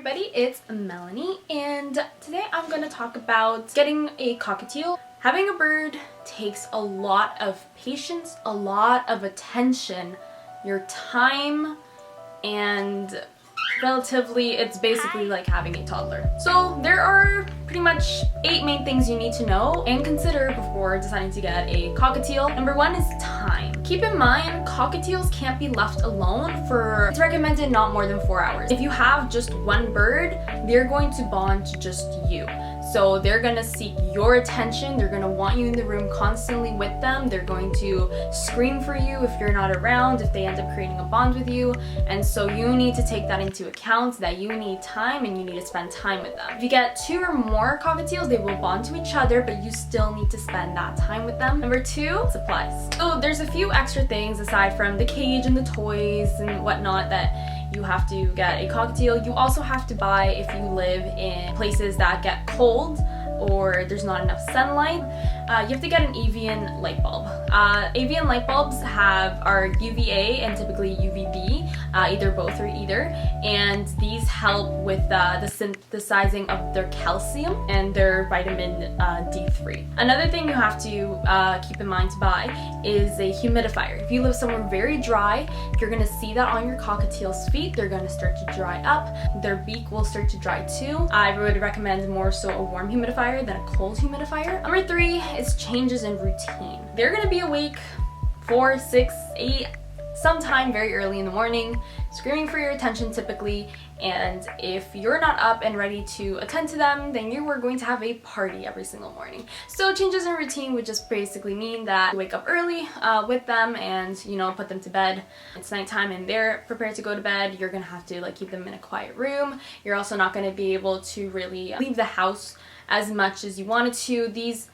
everybody, it's Melanie, and today I'm going to talk about getting a cockatiel. Having a bird takes a lot of patience, a lot of attention, your time, and relatively it's basically like having a toddler. So there are pretty much 8 main things you need to know and consider before deciding to get a cockatiel. Number 1 is time. Keep in mind, cockatiels can't be left alone it's recommended not more than 4 hours. If you have just one bird, they're going to bond to just you. So they're gonna seek your attention, they're gonna want you in the room constantly with them, they're going to scream for you if you're not around, if they end up creating a bond with you, and so you need to take that into account, that you need time and you need to spend time with them. If you get 2 or more cockatiels, they will bond to each other, but you still need to spend that time with them. Number 2, supplies. So there's a few extra things aside from the cage and the toys and whatnot that you have to get a cockatiel. You also have to buy if you live in places that get cold or there's not enough sunlight. You have to get an avian light bulb. Avian light bulbs are UVA and typically UVB, either both or either, and these help with the synthesizing of their calcium and their vitamin D3. Another thing you have to keep in mind to buy is a humidifier. If you live somewhere very dry, you're gonna see that on your cockatiel's feet. They're gonna start to dry up. Their beak will start to dry too. I would recommend more so a warm humidifier than a cold humidifier. Number 3 is changes in routine. They're gonna be awake 4, 6, 8, sometime very early in the morning, screaming for your attention typically, and if you're not up and ready to attend to them, then you are going to have a party every single morning. So changes in routine would just basically mean that you wake up early with them and put them to bed. It's nighttime and they're prepared to go to bed. You're gonna have to keep them in a quiet room. You're also not gonna be able to really leave the house as much as you wanted to. These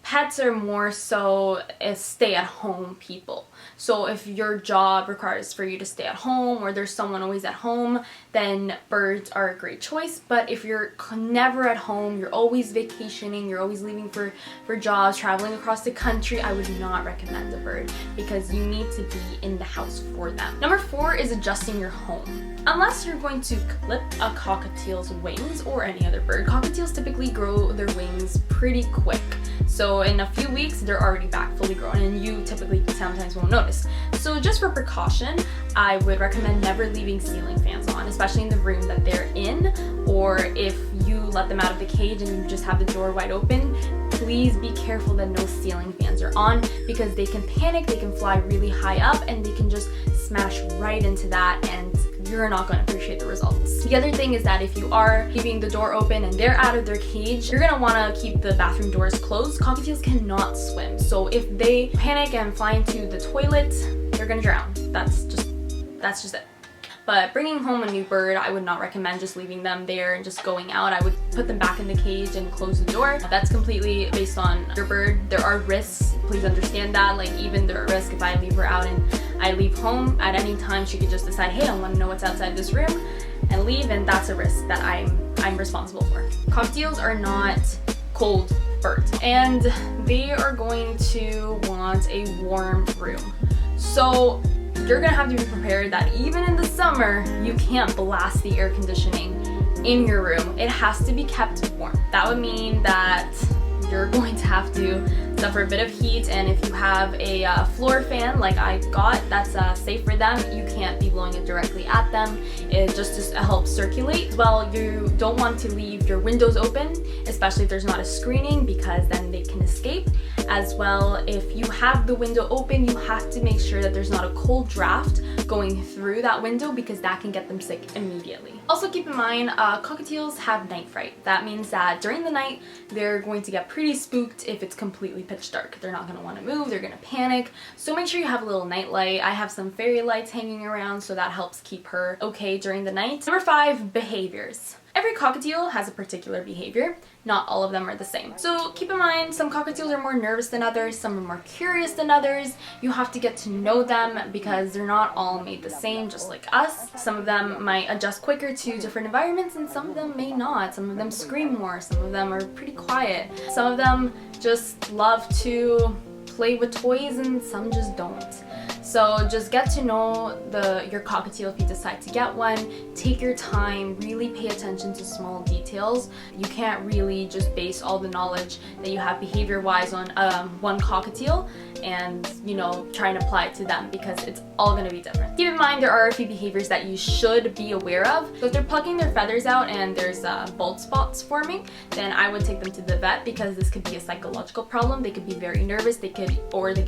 pets are more so as stay-at-home people. So if your job requires for you to stay at home or there's someone always at home, then birds are a great choice. But if you're never at home, you're always vacationing, you're always leaving for jobs, traveling across the country, I would not recommend a bird because you need to be in the house for them. Number 4 is adjusting your home. Unless you're going to clip a cockatiel's wings or any other bird, cockatiels typically grow their wings pretty quick. So in a few weeks, they're already back fully grown and you typically sometimes won't notice. So just for precaution, I would recommend never leaving ceiling fans on, especially in the room that they're in, or if you let them out of the cage and you just have the door wide open, please be careful that no ceiling fans are on because they can panic, they can fly really high up, and they can just smash right into that and you're not going to appreciate the results. The other thing is that if you are leaving the door open and they're out of their cage, you're going to want to keep the bathroom doors closed. Cockatiels cannot swim, so if they panic and fly into the toilet, they're going to drown. That's just it. But bringing home a new bird, I would not recommend just leaving them there and just going out. I would put them back in the cage and close the door. That's completely based on your bird. There are risks, please understand that. Even there are risks if I leave her out and I leave home at any time, she could just decide, hey, I want to know what's outside this room and leave, and that's a risk that I'm responsible for. Cockatiels are not cold birds and they are going to want a warm room. So you're gonna have to be prepared that even in the summer, you can't blast the air conditioning in your room. It has to be kept warm. That would mean that you're going to have to suffer a bit of heat, and if you have a floor fan like I got, that's safe for them. You can't be blowing it directly at them. It just helps circulate. Well, you don't want to leave your windows open, especially if there's not a screening, because then they can escape. As well, if you have the window open, you have to make sure that there's not a cold draft going through that window because that can get them sick immediately. Also keep in mind, cockatiels have night fright. That means that during the night, they're going to get pretty spooked if it's completely pitch dark. They're not going to want to move, they're going to panic. So make sure you have a little night light. I have some fairy lights hanging around, so that helps keep her okay during the night. Number 5, behaviors. Every cockatiel has a particular behavior. Not all of them are the same. So keep in mind, some cockatiels are more nervous than others, some are more curious than others. You have to get to know them because they're not all made the same, just like us. Some of them might adjust quicker to different environments and some of them may not. Some of them scream more, some of them are pretty quiet. Some of them just love to play with toys and some just don't. So just get to know your cockatiel if you decide to get one. Take your time, really pay attention to small details. You can't really just base all the knowledge that you have behavior-wise on one cockatiel and, you know, try and apply it to them, because it's all going to be different. Keep in mind there are a few behaviors that you should be aware of. So if they're plucking their feathers out and there's bald spots forming, then I would take them to the vet, because this could be a psychological problem. They could be very nervous, they could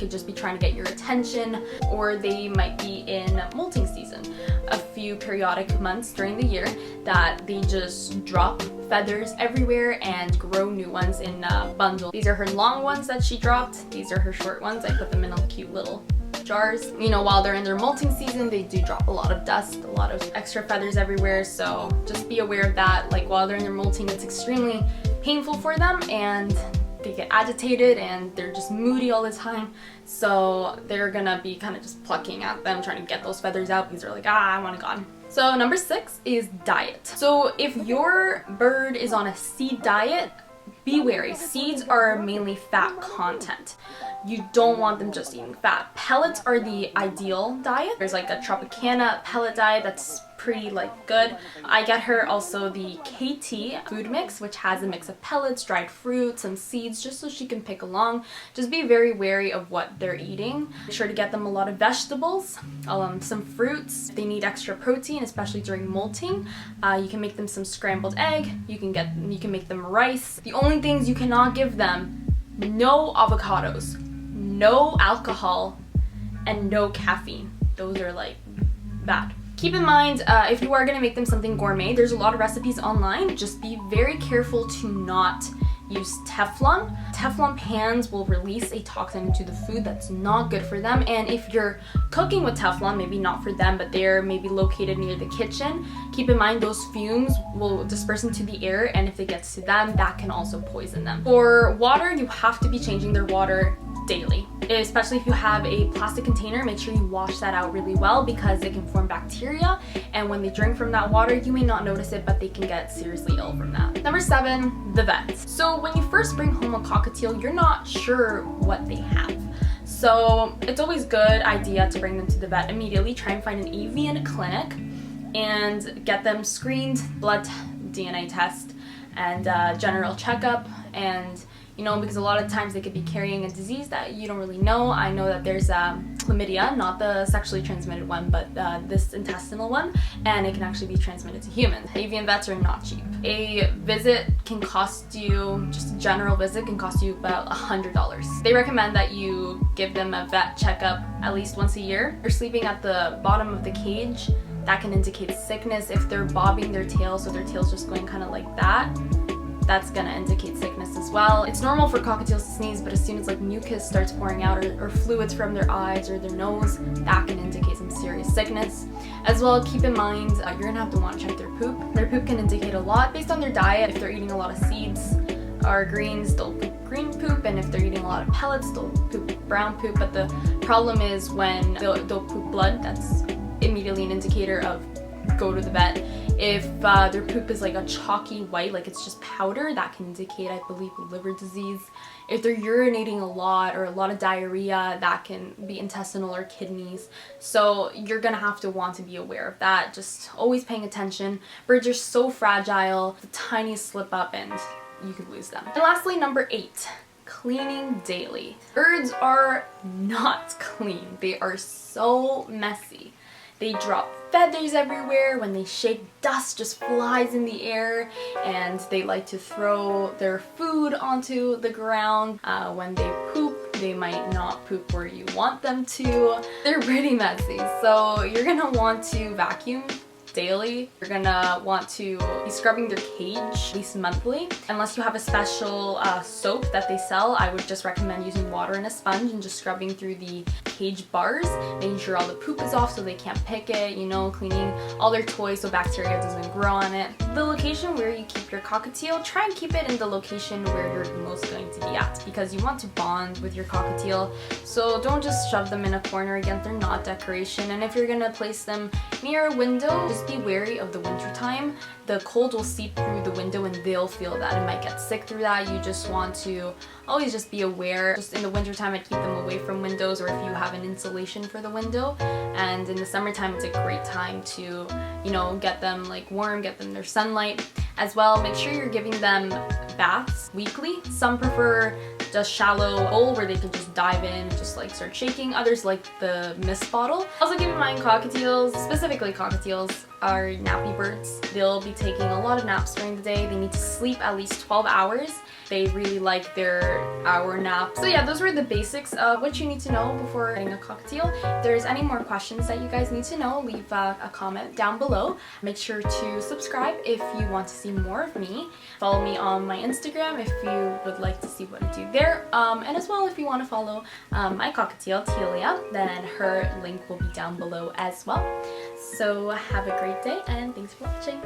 just be trying to get your attention, or they might be in molting season. A few periodic months during the year that they just drop feathers everywhere and grow new ones in a bundle. These are her long ones that she dropped. These are her short ones. I put them in a cute little jars. You know, while they're in their molting season, they do drop a lot of dust, a lot of extra feathers everywhere, so just be aware of that. Like, while they're in their molting, it's extremely painful for them, and they get agitated and they're just moody all the time, so they're gonna be kind of just plucking at them, trying to get those feathers out, because they're like, I want it gone. So number 6 is diet. So if your bird is on a seed diet, be wary. Seeds are mainly fat content. You don't want them just eating fat. Pellets are the ideal diet. There's like a Tropicana pellet diet that's pretty good. I get her also the KT food mix, which has a mix of pellets, dried fruit, some seeds, just so she can pick along. Just be very wary of what they're eating. Be sure to get them a lot of vegetables, some fruits. If they need extra protein, especially during molting, you can make them some scrambled egg. You can make them rice. The only things you cannot give them: no avocados, no alcohol, and no caffeine. Those are bad. Keep in mind, if you are going to make them something gourmet, there's a lot of recipes online. Just be very careful to not use Teflon. Teflon pans will release a toxin into the food that's not good for them, and if you're cooking with Teflon, maybe not for them, but they're maybe located near the kitchen, keep in mind those fumes will disperse into the air, and if it gets to them, that can also poison them. For water, you have to be changing their water daily. Especially if you have a plastic container, make sure you wash that out really well, because it can form bacteria, and when they drink from that water, you may not notice it, but they can get seriously ill from that. Number 7, the vets. So when you first bring home a cockatiel, you're not sure what they have. So it's always a good idea to bring them to the vet immediately. Try and find an avian clinic and get them screened, blood, DNA test, and general checkup. And you know, because a lot of times they could be carrying a disease that you don't really know. I know that there's chlamydia, not the sexually transmitted one, but this intestinal one, and it can actually be transmitted to humans. Avian vets are not cheap. A visit can cost you, just a general visit can cost you about $100. They recommend that you give them a vet checkup at least once a year. If you're sleeping at the bottom of the cage, that can indicate sickness. If they're bobbing their tail, so their tail's just going kind of like that, that's gonna indicate sickness as well. It's normal for cockatiels to sneeze, but as soon as mucus starts pouring out, or fluids from their eyes or their nose, that can indicate some serious sickness. As well, keep in mind, you're gonna have to want to check their poop. Their poop can indicate a lot based on their diet. If they're eating a lot of seeds or greens, they'll poop green poop, and if they're eating a lot of pellets, they'll poop brown poop. But the problem is when they'll poop blood, that's immediately an indicator of go to the vet. If their poop is a chalky white, it's just powder, that can indicate, I believe, liver disease. If they're urinating a lot or a lot of diarrhea, that can be intestinal or kidneys. So you're gonna have to want to be aware of that. Just always paying attention. Birds are so fragile, the tiniest slip up and you could lose them. And lastly, number 8, cleaning daily. Birds are not clean. They are so messy. They drop feathers everywhere. When they shake, dust just flies in the air, and they like to throw their food onto the ground. When they poop, they might not poop where you want them to. They're pretty messy, so you're gonna want to vacuum daily. You're gonna want to be scrubbing their cage at least monthly. Unless you have a special soap that they sell, I would just recommend using water and a sponge and just scrubbing through the cage bars, making sure all the poop is off so they can't pick it, you know, cleaning all their toys so bacteria doesn't grow on it. The location where you keep your cockatiel, try and keep it in the location where you're most going to be at, because you want to bond with your cockatiel. So don't just shove them in a corner. Again, they're not decoration. And if you're gonna place them near a window, just be wary of the winter time. The cold will seep through the window and they'll feel that and might get sick through that. You just want to always just be aware. Just in the winter time, I'd keep them away from windows, or if you have an insulation for the window. And in the summertime, it's a great time to, you know, get them like warm, get them their sunlight as well. Make sure you're giving them baths weekly. Some prefer just shallow bowl where they can just dive in and just like start shaking. Others like the mist bottle. Also keep in mind, cockatiels, specifically cockatiels, are nappy birds. They'll be taking a lot of naps during the day. They need to sleep at least 12 hours. They really like their hour naps. So yeah, those were the basics of what you need to know before getting a cockatiel. If there's any more questions that you guys need to know, leave a comment down below. Make sure to subscribe if you want to see more of me. Follow me on my Instagram if you would like to see what I do there. And as well, if you want to follow my cockatiel, Telia, then her link will be down below as well. So have a great day and thanks for watching.